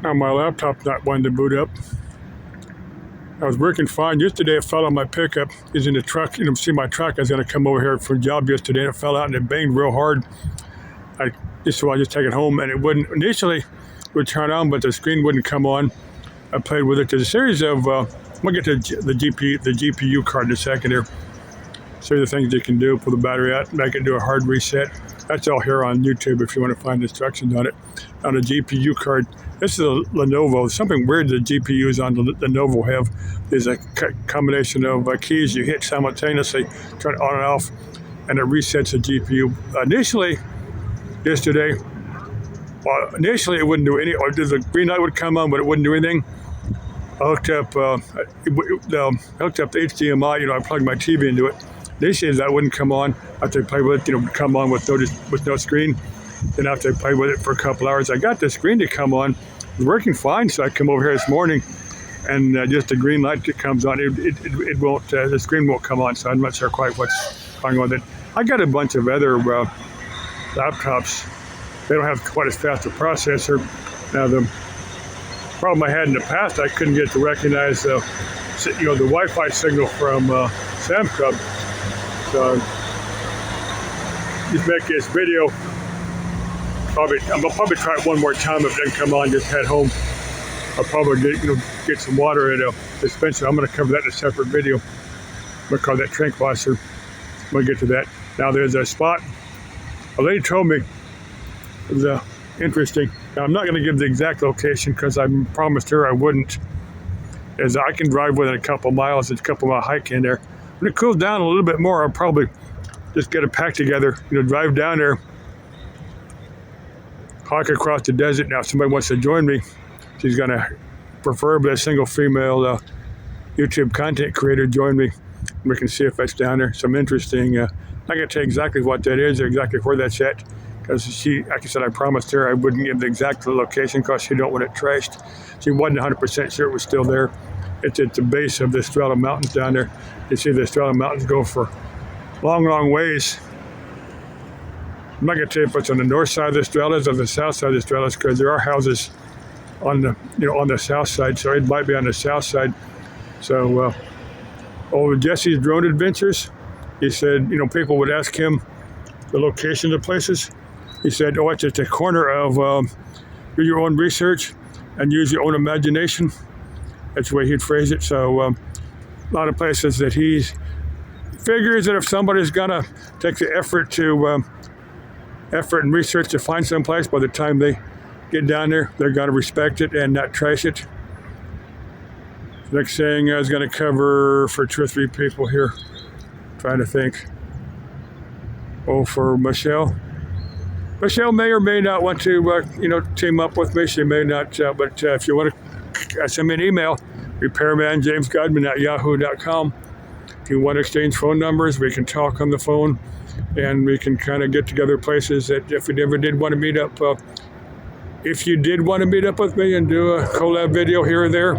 Now my laptop's not wanting to boot up. I was working fine. Yesterday it fell on my pickup. It's in the truck. See my truck. I was going to come over here for a job yesterday, and it fell out and it banged real hard. I just take it home, and it wouldn't. Initially, it would turn on, but the screen wouldn't come on. I played with it. There's a series of. We'll get to the GPU card in a second here. Show you the things you can do. Pull the battery out, make it do a hard reset. That's all here on YouTube if you want to find instructions on it. On a GPU card, this is a Lenovo. Something weird the GPUs on the Lenovo have is a combination of keys you hit simultaneously, turn it on and off, and it resets the GPU. Initially it wouldn't do any, or the green light would come on, but it wouldn't do anything. I hooked up the HDMI, I plugged my TV into it. Initially that wouldn't come on. After I played with it, would come on with no screen. Then after I played with it for a couple hours, I got the screen to come on. It was working fine, so I come over here this morning, and just the green light that comes on, it won't, the screen won't come on, so I'm not sure quite what's going on with it. I got a bunch of other laptops. They don't have quite as fast a processor. Now the problem I had in the past, I couldn't get to recognize the Wi-Fi signal from Samsung. So just make this video. I'll probably try it one more time. If it doesn't come on, just head home. I'll probably get some water in a dispenser. I'm going to cover that in a separate video. I'm going to call that tank washer. I'm going to get to that. Now there's a spot. A lady told me it was interesting. Now I'm not going to give the exact location because I promised her I wouldn't. As I can drive within a couple miles. It's a couple mile hike in there. When it cools down a little bit more, I'll probably just get a pack together. Drive down there. Hike across the desert. Now, if somebody wants to join me, she's going to preferably a single female YouTube content creator join me. We can see if that's down there. Some interesting, I'm not going to tell you exactly what that is or exactly where that's at, because like I said, I promised her I wouldn't give the exact location because she don't want it trashed. She wasn't 100% sure it was still there. It's at the base of the Estrella Mountains down there. You see the Estrella Mountains go for long, long ways. I'm not going to tell you if it's on the north side of the Estrellas or the south side of the Estrellas, because there are houses on the south side, so it might be on the south side. So, over Jesse's Drone Adventures, he said, people would ask him the location of places. He said, it's at the corner of do your own research and use your own imagination. That's the way he'd phrase it. So, a lot of places that he figures that if somebody's going to take the effort and research to find some place, by the time they get down there, they're going to respect it and not trash it. Next thing I was going to cover for 2 or 3 people here. Trying to think. For Michelle. Michelle may or may not want to, team up with me. She may not, but if you want to send me an email, repairmanjamesgodman@yahoo.com. If you want to exchange phone numbers, we can talk on the phone, and we can kind of get together places that if we ever did want to meet up. If you did want to meet up with me and do a collab video here or there,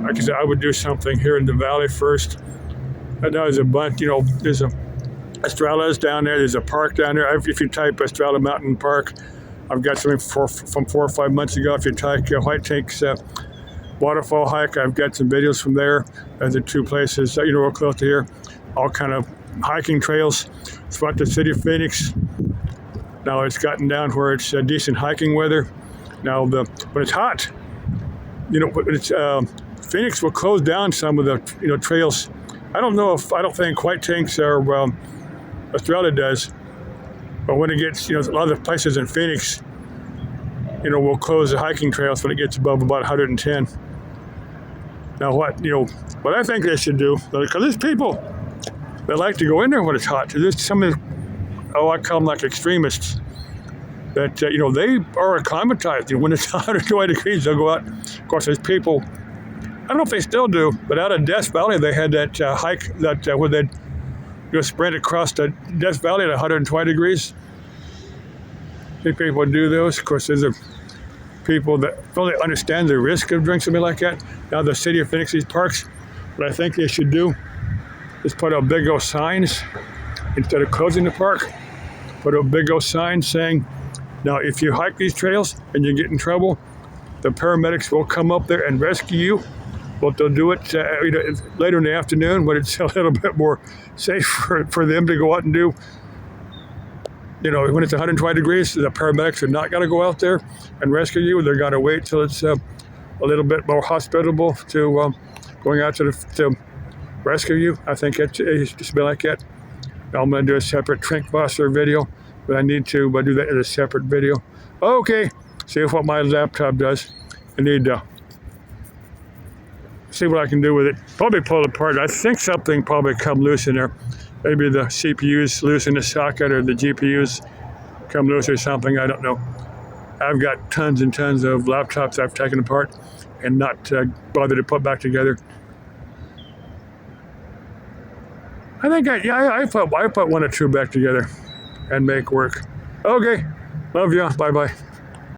like I said, I would do something here in the valley first. And there's a bunch, there's Estrella's down there. There's a park down there. If you type Estrella Mountain Park, I've got something from 4 or 5 months ago. If you type White Tanks Waterfall Hike, I've got some videos from there. There's the 2 places, real close to here. All kind of hiking trails throughout the city of Phoenix. Now it's gotten down where it's decent hiking weather. Now when it's hot, Phoenix will close down some of the trails. I don't think White Tanks or Estrella does, but when it gets a lot of the places in Phoenix, will close the hiking trails when it gets above about 110. Now what I think they should do, because there's people that like to go in there when it's hot. There's some of I call them like extremists that they are acclimatized. When it's 120 degrees, they'll go out. Of course, there's people. I don't know if they still do, but out of Death Valley, they had that hike where they'd sprint across the Death Valley at 120 degrees. I think people would do those. Of course, there's people that fully understand the risk of doing something like that. Now, the city of Phoenix, these parks, what I think they should do is put up big old signs instead of closing the park. Put up big old signs saying, now, if you hike these trails and you get in trouble, the paramedics will come up there and rescue you. But they'll do it later in the afternoon when it's a little bit more safe for them to go out and do. When it's 120 degrees, the paramedics are not going to go out there and rescue you. They're going to wait till it's a little bit more hospitable to going out to rescue you. I think it should be like that. I'm going to do a separate Trinkwasser video, but I need to do that in a separate video. Okay, see what my laptop does. I need to see what I can do with it. Probably pull it apart. I think something probably come loose in there. Maybe the CPU's loose in the socket or the GPU's come loose or something. I don't know. I've got tons and tons of laptops I've taken apart and not bothered to put back together. I think I put one or two back together and make work. Okay, love you. Bye-bye.